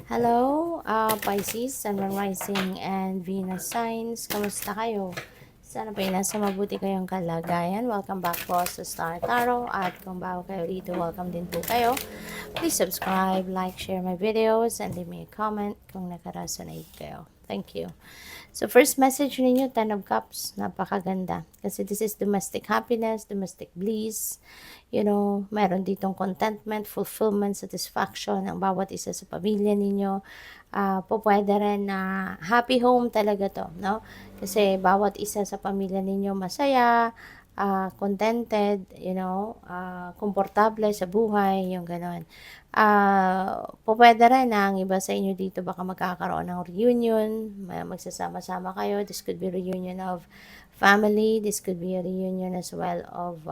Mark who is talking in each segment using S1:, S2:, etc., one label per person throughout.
S1: Hello, Pisces, Sun, Moon, Rising, and Venus signs. Kamusta kayo? Sana po nasa mabuti kayong kalagayan. Welcome back po sa Star Tarot. At kung bago kayo dito, welcome din po kayo. Please subscribe, like, share my videos, and leave me a comment kung nakaresonate kayo. Thank you. So, first message ninyo, Ten of Cups. Napakaganda. Kasi this is domestic happiness, domestic bliss. Meron ditong contentment, fulfillment, satisfaction ang bawat isa sa pamilya ninyo. Pwede rin na happy home talaga to, no? Kasi bawat isa sa pamilya ninyo masaya, contented, komportable sa buhay, yung gano'n. Pwede rin na ang iba sa inyo dito baka magkakaroon ng reunion, magsasama-sama kayo. This could be reunion of family, this could be a reunion as well of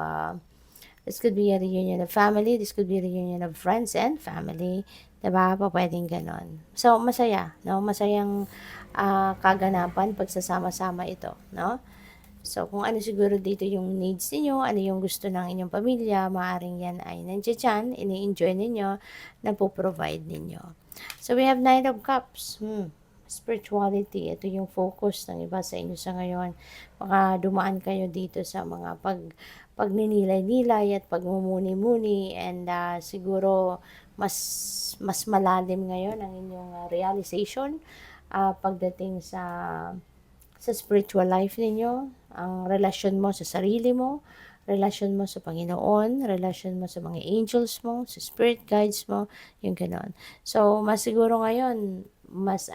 S1: this could be a reunion of family, this could be a reunion of friends and family. Diba? Pwedeng ganon. So, masaya, no? Masayang kaganapan pagsasama-sama ito, no? So, kung ano siguro dito yung needs niyo, ano yung gusto ng inyong pamilya, maaaring yan ay nandiyan dyan, ini-enjoy ninyo, provide ninyo. So, we have Nine of Cups. Spirituality, ito yung focus ng iba sa inyo sa ngayon. Baka dumaan kayo dito sa mga pagninilay-nilay at pagmumuni-muni, and siguro mas malalim ngayon ang inyong realization pagdating sa spiritual life ninyo, ang relasyon mo sa sarili mo, relasyon mo sa Panginoon, relasyon mo sa mga angels mo, sa spirit guides mo, yung gano'n. So, mas siguro ngayon, mas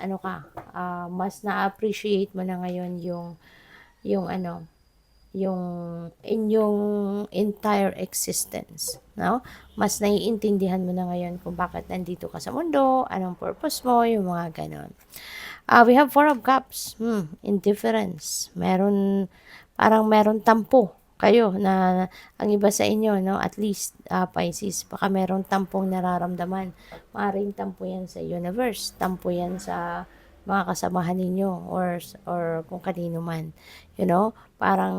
S1: mas na-appreciate mo na ngayon yung yung inyong entire existence, no? Mas naiintindihan mo na ngayon kung bakit nandito ka sa mundo, anong purpose mo, yung mga ganon. We have Four of Cups. Indifference. Parang meron tampo kayo na ang iba sa inyo, no? At least, Pisces, baka meron tampong nararamdaman. Maaaring tampo yan sa universe. Tampo yan sa mga kasamahan ninyo or kung kanino man. Parang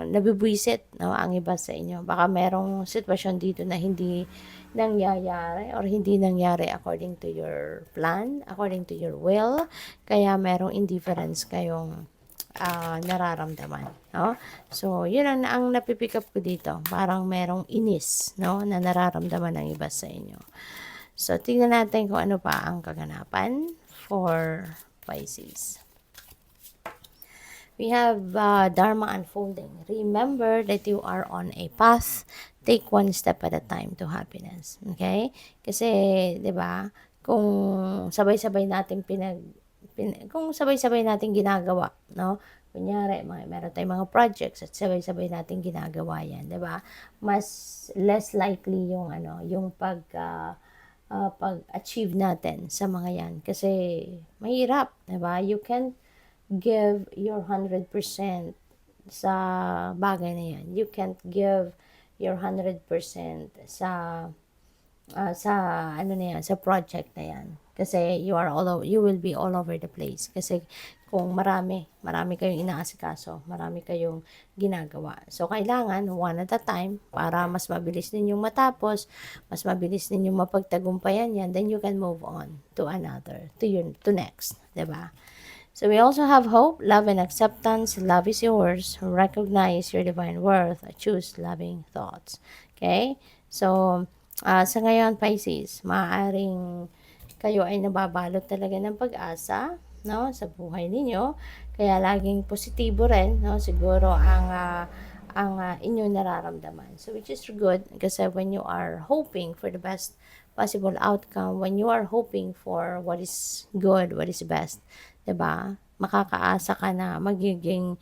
S1: nabibwisit, no? Ang iba sa inyo. Baka merong sitwasyon dito na hindi nangyayari or hindi nangyari according to your plan, according to your will. Kaya merong indifference kayong nararamdaman, no? So, yun ang napipick up ko dito. Parang merong inis, no, na nararamdaman ng iba sa inyo. So, tingnan natin kung ano pa ang kaganapan for Pisces. We have Dharma unfolding. Remember that you are on a path. Take one step at a time to happiness. Okay? Kasi, 'di ba? Kung sabay-sabay nating kung sabay-sabay nating ginagawa, no? Kunyari, meron tayong mga projects at sabay-sabay nating ginagawa 'yan, 'di ba? Mas less likely yung yung pag-achieve natin sa mga 'yan kasi mahirap, 'di ba? You can give your 100% sa bagay na yan. You can't give your 100% sa ano na yan, sa project na yan. Kasi you will be all over the place. Kasi kung marami kayong inaasikaso, marami kayong ginagawa. So, kailangan one at a time para mas mabilis ninyong matapos, mas mabilis ninyong mapagtagumpayan yan, then you can move on to another, to next, 'di ba? So we also have hope, love, and acceptance. Love is yours. Recognize your divine worth. Choose loving thoughts. Okay? So, sa ngayon, Pisces, maaaring kayo ay nababalot talaga ng pag-asa, no, sa buhay ninyo. Kaya laging positibo rin, no, siguro ang inyong nararamdaman. So, which is good kasi when you are hoping for the best possible outcome, when you are hoping for what is good, what is best, 'di ba? Makakaasa ka na magiging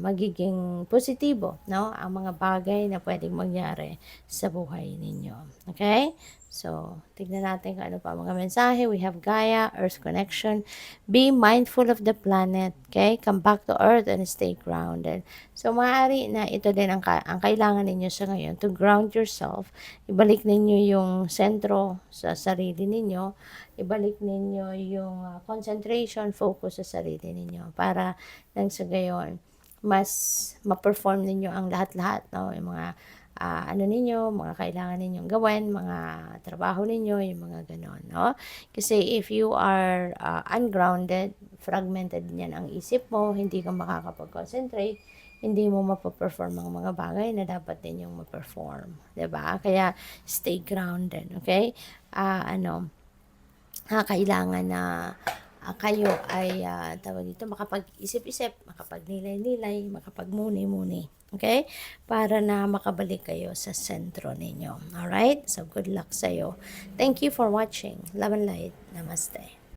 S1: magiging positibo, no? Ang mga bagay na pwedeng mangyari sa buhay ninyo. Okay? So, tignan natin kung ano pa mga mensahe. We have Gaia, Earth connection. Be mindful of the planet. Okay? Come back to Earth and stay grounded. So, maaari na ito din ang kailangan ninyo sa ngayon to ground yourself. Ibalik ninyo yung sentro sa sarili ninyo. Ibalik ninyo yung concentration, focus sa sarili ninyo para nang sa gayon mas ma-perform ninyo ang lahat-lahat, no? Yung mga ano ninyo, mga kailangan ninyong gawin, mga trabaho ninyo, yung mga gano'n, no? Kasi if you are ungrounded, fragmented yan ang isip mo, hindi ka makakapag-concentrate, hindi mo mape-perform ang mga bagay na dapat din yung ma-perform, 'di ba? Kaya stay grounded, okay? Ano, kailangan na kayo ay tawag dito, makapag-isip-isip, makapagnilay-nilay, makapagmuni-muni, okay? Para na makabalik kayo sa sentro ninyo. Alright? So good luck sa'yo. Thank you for watching. Love and light. Namaste.